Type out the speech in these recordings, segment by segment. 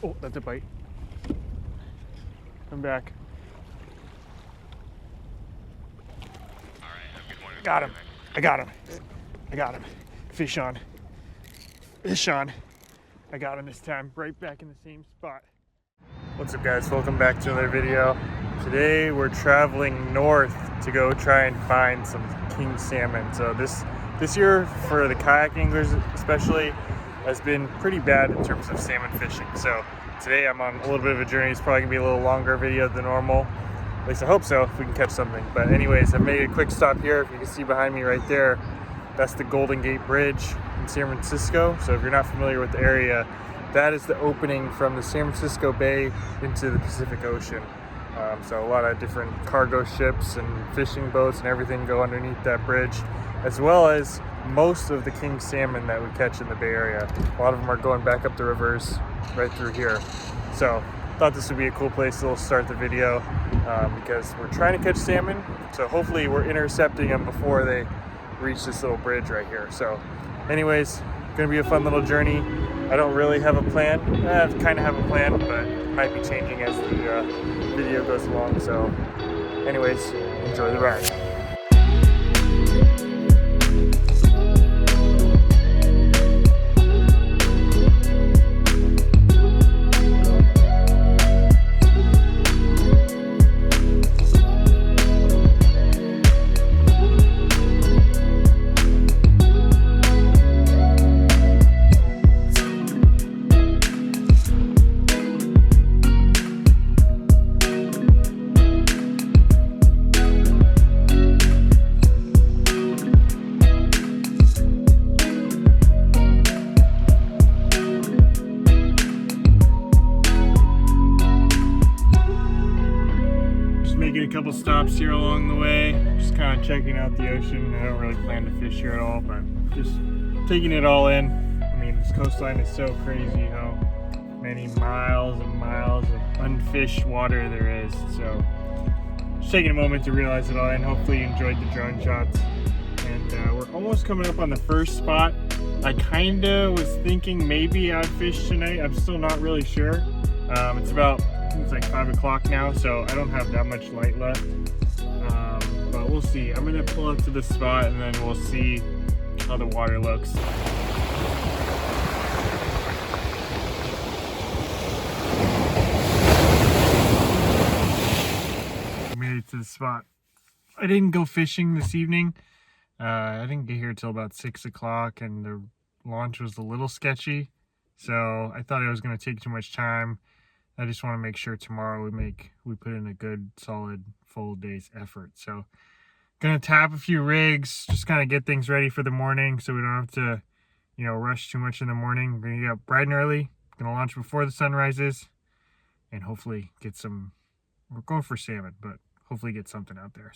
Oh, that's a bite. I'm back. Got him. I got him. I got him. Fish on. Fish on. I got him this time. Right back in the same spot. What's up, guys? Welcome back to another video. Today we're traveling north to go try and find some king salmon. So this year, for the kayak anglers especially, has been pretty bad in terms of salmon fishing. So today I'm on a little bit of a journey. It's probably gonna be a little longer video than normal. At least I hope so, if we can catch something. But anyways, I've made a quick stop here. If you can see behind me right there, that's the Golden Gate Bridge in San Francisco. So if you're not familiar with the area, that is the opening from the San Francisco Bay into the Pacific Ocean. So a lot of different cargo ships and fishing boats and everything go underneath that bridge, as well as most of the king salmon that we catch in the Bay Area. A lot of them are going back up the rivers right through here. So thought this would be a cool place to start the video because we're trying to catch salmon. So hopefully we're intercepting them before they reach this little bridge right here. So anyways, gonna be a fun little journey. I don't really have a plan. I kind of have a plan, but it might be changing as the video goes along. So anyways, enjoy the ride. Making a couple stops here along the way, just kind of checking out the ocean. I don't really plan to fish here at all, but just taking it all in. I mean, this coastline is so crazy how many miles and miles of unfished water there is. So just taking a moment to realize it all, and hopefully you enjoyed the drone shots. And we're almost coming up on the first spot. I kind of was thinking maybe I'd fish tonight. I'm still not really sure. It's like 5 o'clock now, so I don't have that much light left, but we'll see. I'm gonna pull up to the spot and then we'll see how the water looks. Made it to the spot. I didn't go fishing this evening. I didn't get here till about 6 o'clock, and the launch was a little sketchy, so I thought it was gonna take too much time. I just want to make sure tomorrow we put in a good solid full day's effort. So gonna tap a few rigs, just kind of get things ready for the morning so we don't have to, rush too much in the morning. We're gonna get up bright and early, gonna launch before the sun rises, and hopefully get some, we're going for salmon, but hopefully get something out there.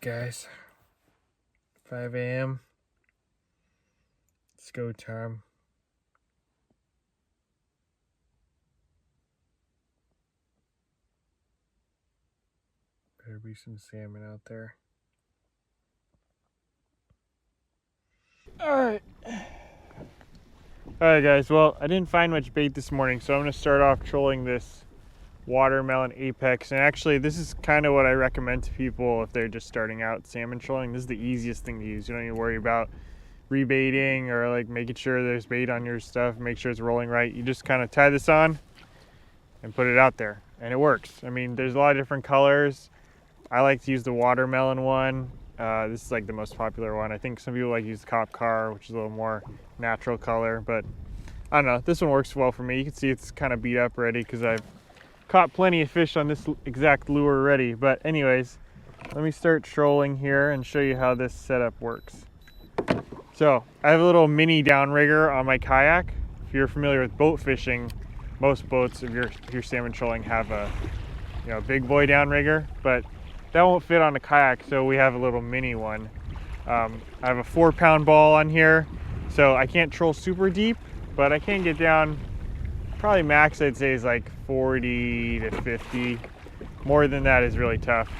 Guys, 5 a.m. It's go time. Better be some salmon out there. Alright guys, well, I didn't find much bait this morning, so I'm going to start off trolling this watermelon apex. And actually, this is kind of what I recommend to people if they're just starting out salmon trolling. This is the easiest thing to use. You don't need to worry about rebaiting or like making sure there's bait on your stuff, make sure it's rolling right. You just kind of tie this on and put it out there, and it works. I mean, there's a lot of different colors. I like to use the watermelon one. This is like the most popular one. I think some people like to use the cop car, which is a little more natural color, but I don't know, this one works well for me. You can see it's kind of beat up already because I've caught plenty of fish on this exact lure already. But anyways, let me start trolling here and show you how this setup works. So I have a little mini downrigger on my kayak. If you're familiar with boat fishing, most boats, if you're salmon trolling, have a big boy downrigger, but that won't fit on a kayak, so we have a little mini one. I have a 4-pound ball on here, so I can't troll super deep, but I can get down. Probably max I'd say is like 40 to 50. More than that is really tough.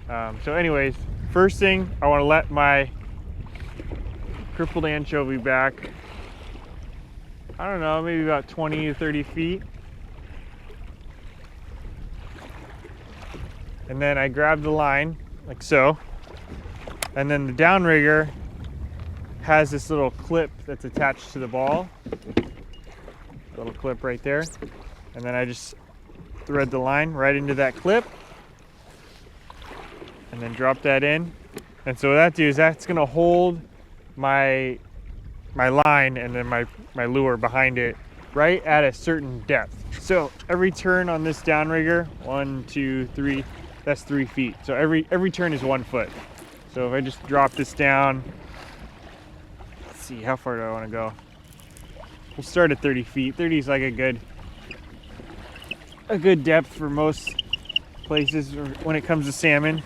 So anyways, first thing, I want to let my crippled anchovy back, I don't know, maybe about 20 to 30 feet. And then I grab the line like so. And then the downrigger has this little clip that's attached to the ball. Little clip right there. And then I just thread the line right into that clip. And then drop that in. And so what that does is that's gonna hold my line and then my lure behind it right at a certain depth. So every turn on this downrigger, 1, 2, 3, that's 3 feet. So every turn is 1 foot. So if I just drop this down, let's see, how far do I want to go? We'll start at 30 feet. 30 is like a good depth for most places when it comes to salmon.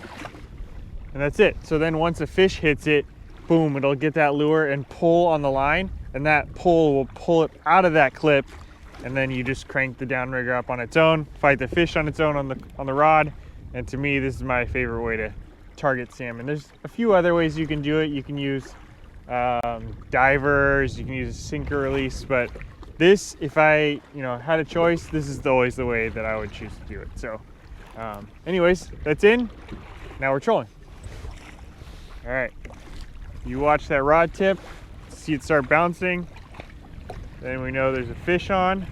And that's it. So then once a fish hits it, boom, it'll get that lure and pull on the line, and that pull will pull it out of that clip, and then you just crank the downrigger up on its own, fight the fish on its own on the rod. And to me, this is my favorite way to target salmon. There's a few other ways you can do it. You can use divers, you can use a sinker release, but this, if I had a choice, this is always the way that I would choose to do it. So anyways, that's in. Now we're trolling. All right, you watch that rod tip, see it start bouncing, then we know there's a fish on.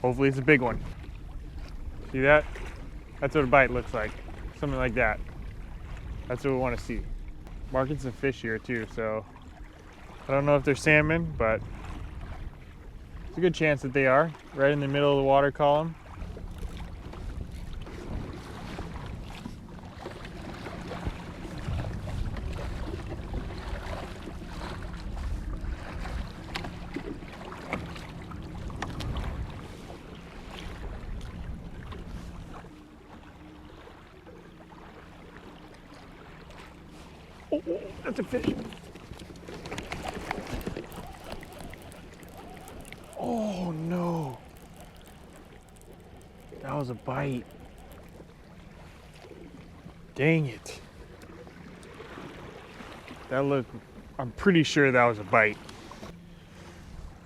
Hopefully it's a big one. See that? That's what a bite looks like. Something like that. That's what we want to see. Marking some fish here too, so I don't know if they're salmon, but it's a good chance that they are, right in the middle of the water column. Oh, that's a fish. Oh no. That was a bite. Dang it. I'm pretty sure that was a bite.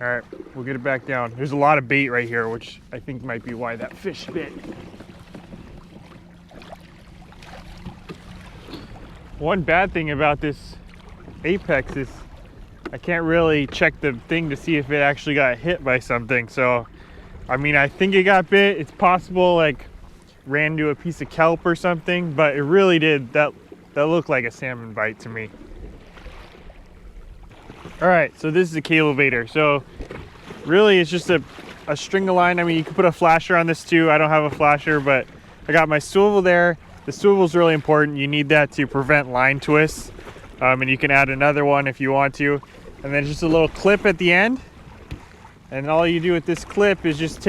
All right, we'll get it back down. There's a lot of bait right here, which I think might be why that fish bit. One bad thing about this Apex is I can't really check the thing to see if it actually got hit by something. So, I mean, I think it got bit. It's possible like ran into a piece of kelp or something, but it really did. That looked like a salmon bite to me. All right, so this is a cable baiter. So really it's just a string of line. I mean, you can put a flasher on this too. I don't have a flasher, but I got my swivel there. The swivel is really important. You need that to prevent line twists. And you can add another one if you want to. And then just a little clip at the end. And all you do with this clip is just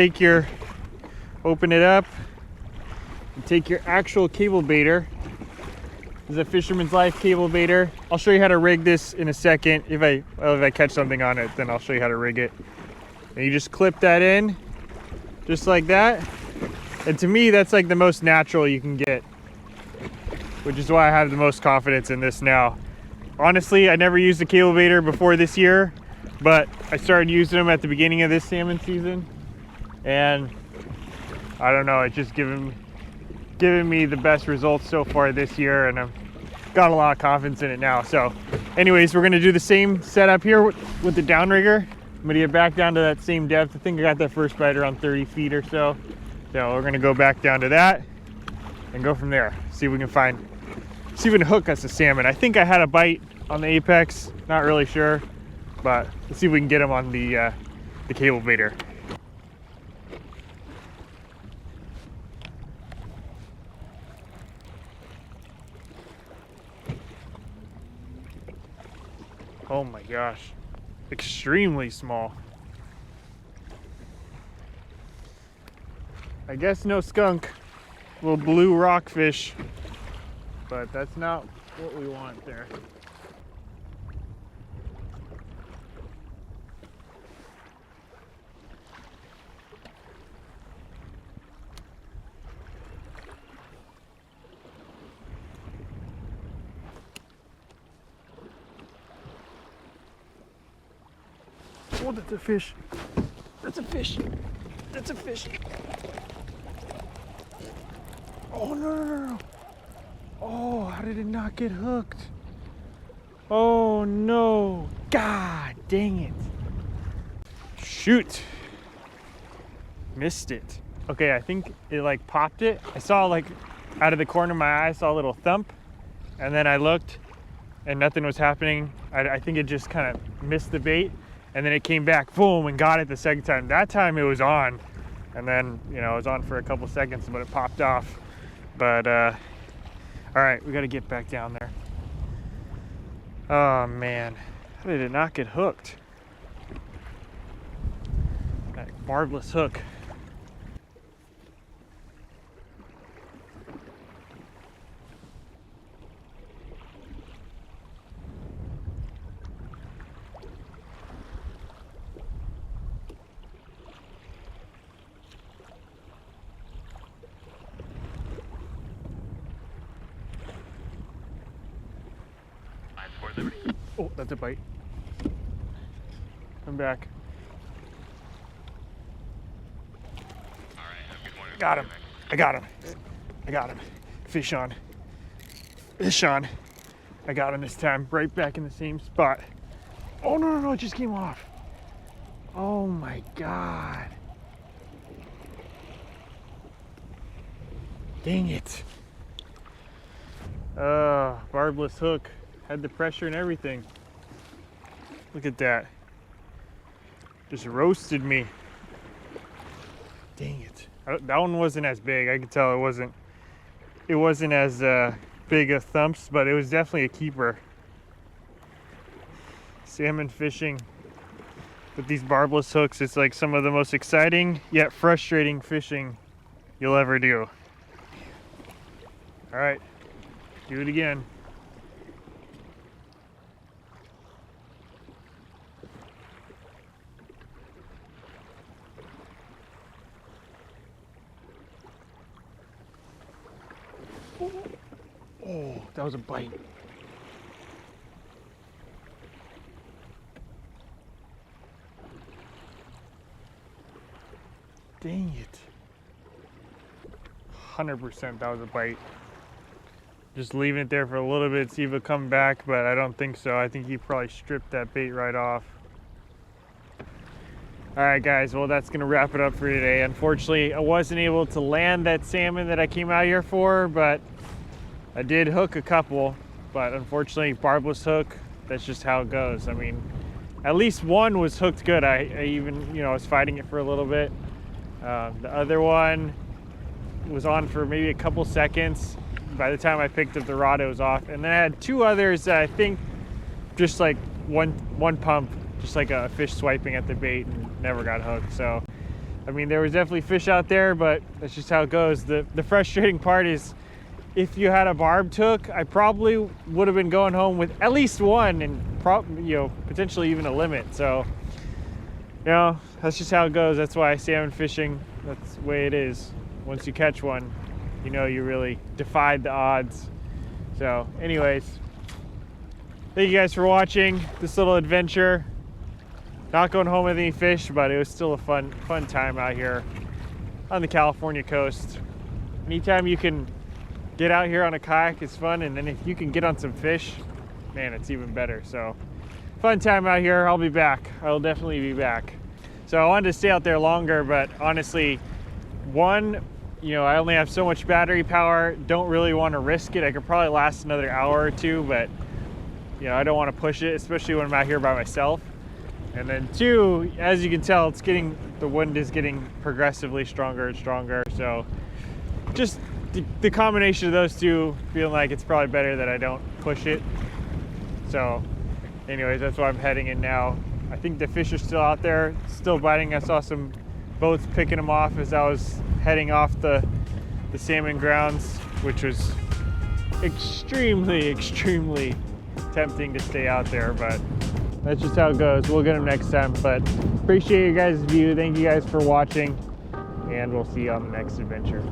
open it up, and take your actual cable baiter. This is a Fisherman's Life cable baiter. I'll show you how to rig this in a second. If I catch something on it, then I'll show you how to rig it. And you just clip that in, just like that. And to me, that's like the most natural you can get, which is why I have the most confidence in this now. Honestly, I never used a cable baiter before this year, but I started using them at the beginning of this salmon season. And I don't know, it's just given me the best results so far this year, and I've got a lot of confidence in it now. So anyways, we're gonna do the same setup here with the downrigger. I'm gonna get back down to that same depth. I think I got that first bite around 30 feet or so. So we're gonna go back down to that and go from there. See if we can hook us a salmon. I think I had a bite on the Apex, not really sure, but let's see if we can get him on the cable baiter. Oh my gosh, extremely small. I guess no skunk, little blue rockfish, but that's not what we want there. Oh, that's a fish. That's a fish. That's a fish. Oh, no. Oh, how did it not get hooked? Oh, no. God dang it. Shoot. Missed it. Okay, I think it like popped it. I saw like out of the corner of my eye, I saw a little thump. And then I looked and nothing was happening. I think it just kind of missed the bait. And then it came back, boom, and got it the second time. That time it was on. And then, you know, it was on for a couple seconds, but it popped off. But, all right, we got to get back down there. Oh, man. How did it not get hooked? That barbless hook. Oh, that's a bite. Come back. All right, good morning. Got him. I got him. I got him. Fish on. Fish on. I got him this time. Right back in the same spot. Oh, no, it just came off. Oh my God. Dang it. Barbless hook. Had the pressure and everything. Look at that. Just roasted me. Dang it. That one wasn't as big. I could tell it wasn't as big of thumps, but it was definitely a keeper. Salmon fishing with these barbless hooks, it's like some of the most exciting yet frustrating fishing you'll ever do. All right, do it again. Oh, that was a bite. Dang it. 100% that was a bite. Just leaving it there for a little bit, see if it'll come back, but I don't think so. I think he probably stripped that bait right off. All right, guys, well, that's gonna wrap it up for today. Unfortunately, I wasn't able to land that salmon that I came out here for, but I did hook a couple, but unfortunately, barbless hook, that's just how it goes. I mean, at least one was hooked good. I even, you know, I was fighting it for a little bit. The other one was on for maybe a couple seconds. By the time I picked up the rod, it was off. And then I had two others that I think just like one pump, just like a fish swiping at the bait and never got hooked. So, I mean, there was definitely fish out there, but that's just how it goes. The frustrating part is, if you had a barbed hook, I probably would have been going home with at least one and potentially even a limit. So, you know, that's just how it goes. That's why salmon fishing, that's the way it is. Once you catch one, you know you really defied the odds. So anyways, thank you guys for watching this little adventure. Not going home with any fish, but it was still a fun time out here on the California coast. Anytime you can get out here on a kayak, it's fun, and then if you can get on some fish, man, it's even better. So fun time out here. I'll be back. I'll definitely be back. So I wanted to stay out there longer, but honestly, I only have so much battery power, don't really want to risk it. I could probably last another hour or two, but I don't want to push it, especially when I'm out here by myself. And then two, as you can tell, the wind is getting progressively stronger and stronger. So just the combination of those two, feeling like it's probably better that I don't push it. So anyways, that's why I'm heading in now. I think the fish are still out there, still biting. I saw some boats picking them off as I was heading off the salmon grounds, which was extremely tempting to stay out there, but that's just how it goes. We'll get them next time, but appreciate you guys' view. Thank you guys for watching, and we'll see you on the next adventure.